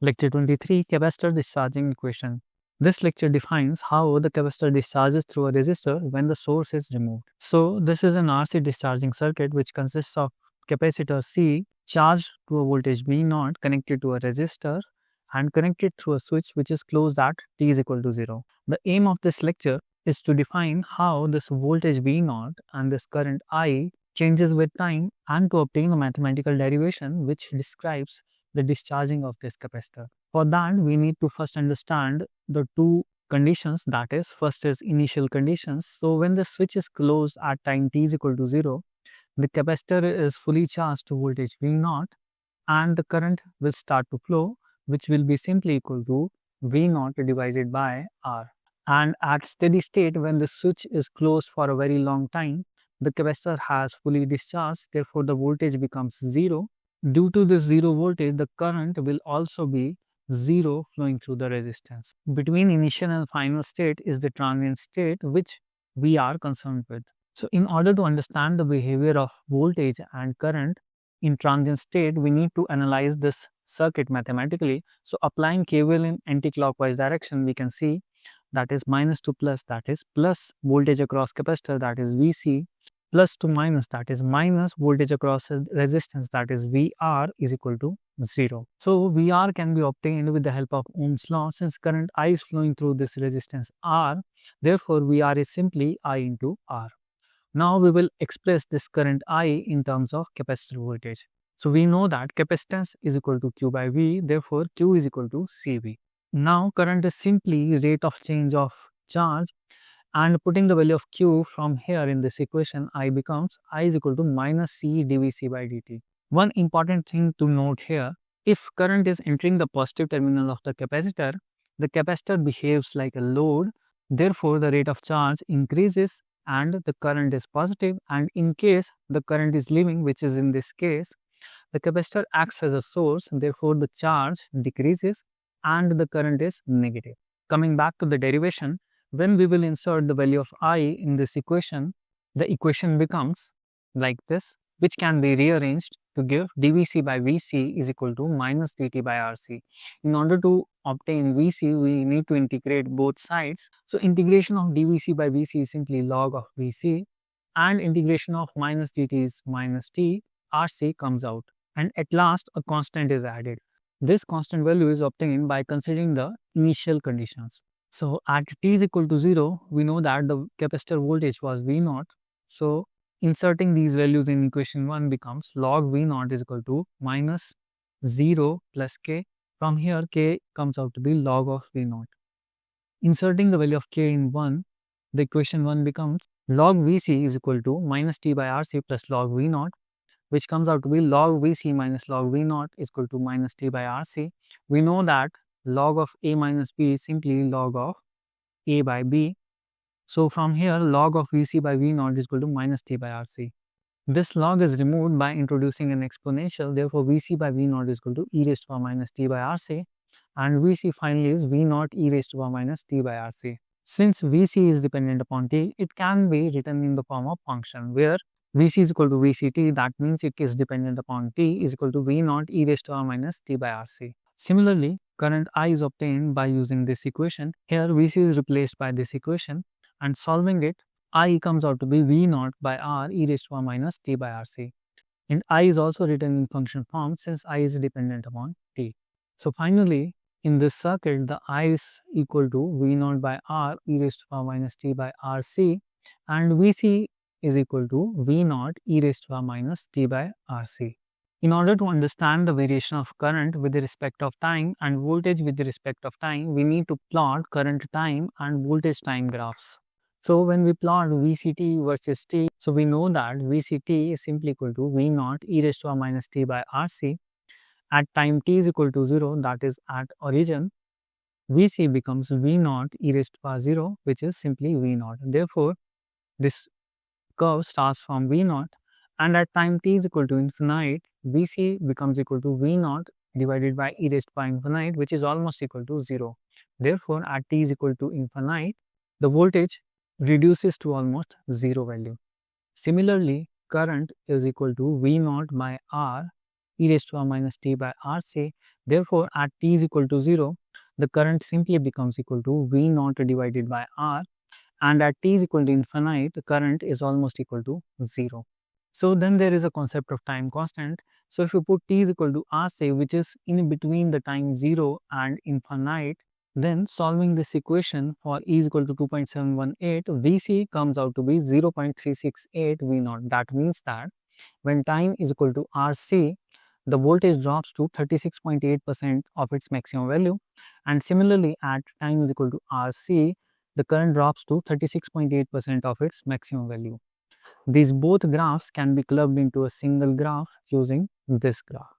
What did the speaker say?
Lecture 23, Capacitor Discharging Equation. This lecture defines how the capacitor discharges through a resistor when the source is removed. So this is an RC discharging circuit which consists of capacitor C charged to a voltage V0 connected to a resistor and connected through a switch which is closed at t is equal to 0. The aim of this lecture is to define how this voltage V0 and this current I changes with time and to obtain a mathematical derivation which describes the discharging of this capacitor. For that, we need to first understand the two conditions, that is, first is initial conditions. So when the switch is closed at time t is equal to 0, the capacitor is fully charged to voltage V0 and the current will start to flow, which will be simply equal to V0 divided by R. And at steady state, when the switch is closed for a very long time, the capacitor has fully discharged, therefore the voltage becomes 0. Due to this 0 voltage, the current will also be 0 flowing through the resistance. Between initial and final state is the transient state which we are concerned with. So in order to understand the behavior of voltage and current in transient state, we need to analyze this circuit mathematically. So applying KVL in anti-clockwise direction, we can see that is minus to plus, that is plus voltage across capacitor, that is VC, plus to minus, that is minus voltage across resistance, that is VR is equal to 0. So VR can be obtained with the help of Ohm's law. Since current I is flowing through this resistance R, therefore VR is simply I into R. Now we will express this current I in terms of capacitor voltage. So we know that capacitance is equal to Q by V, therefore Q is equal to CV. Now current is simply rate of change of charge, and putting the value of Q from here in this equation, I becomes I is equal to minus C dVc by dt. One important thing to note here, if current is entering the positive terminal of the capacitor behaves like a load, therefore the rate of charge increases and the current is positive, and in case the current is leaving, which is in this case, the capacitor acts as a source, therefore the charge decreases and the current is negative. Coming back to the derivation, when we will insert the value of I in this equation, the equation becomes like this, which can be rearranged to give dVc by Vc is equal to minus dt by Rc. In order to obtain Vc, we need to integrate both sides. So integration of dVc by Vc is simply log of Vc, and integration of minus dt is minus t, Rc comes out, and at last a constant is added. This constant value is obtained by considering the initial conditions. So at t is equal to 0, we know that the capacitor voltage was V0. So inserting these values in equation 1 becomes log V0 is equal to minus 0 plus k. From here, k comes out to be log of V0. Inserting the value of k in 1, the equation 1 becomes log Vc is equal to minus t by Rc plus log V0, which comes out to be log Vc minus log V0 is equal to minus t by Rc. We know that log of a minus b is simply log of a by b. So from here, log of Vc by V0 is equal to minus t by Rc. This log is removed by introducing an exponential, therefore Vc by V0 is equal to e raised to power minus t by Rc, and Vc finally is V0 e raised to power minus t by Rc. Since Vc is dependent upon t, it can be written in the form of function where Vc is equal to Vct, that means it is dependent upon t, is equal to V0 e raised to power minus t by Rc. Similarly, current I is obtained by using this equation. Here Vc is replaced by this equation, and solving it, I comes out to be V0 by R e raised to power minus t by Rc. And I is also written in function form since I is dependent upon t. So finally, in this circuit, the I is equal to V0 by R e raised to power minus t by Rc, and Vc is equal to V0 e raised to power minus t by Rc. In order to understand the variation of current with respect of time and voltage with respect of time, we need to plot current time and voltage time graphs. So when we plot Vct versus t, so we know that Vct is simply equal to V0 e raised to power minus t by Rc. At time t is equal to 0, that is at origin, Vc becomes V0 e raised to power 0, which is simply V0. Therefore, this curve starts from V0, and at time t is equal to infinite, Vc becomes equal to V0 divided by e raised to power infinite, which is almost equal to 0. Therefore, at t is equal to infinite, the voltage reduces to almost 0 value. Similarly, current is equal to V0 by R e raised to r minus t by RC. Therefore, at t is equal to 0, the current simply becomes equal to V naught divided by R, and at t is equal to infinite, the current is almost equal to 0. So then there is a concept of time constant. So if you put t is equal to RC, which is in between the time 0 and infinite, then solving this equation for E is equal to 2.718, Vc comes out to be 0.368 V naught. That means that when time is equal to Rc, the voltage drops to 36.8% of its maximum value, and similarly at time is equal to Rc, the current drops to 36.8% of its maximum value. These both graphs can be clubbed into a single graph using this graph.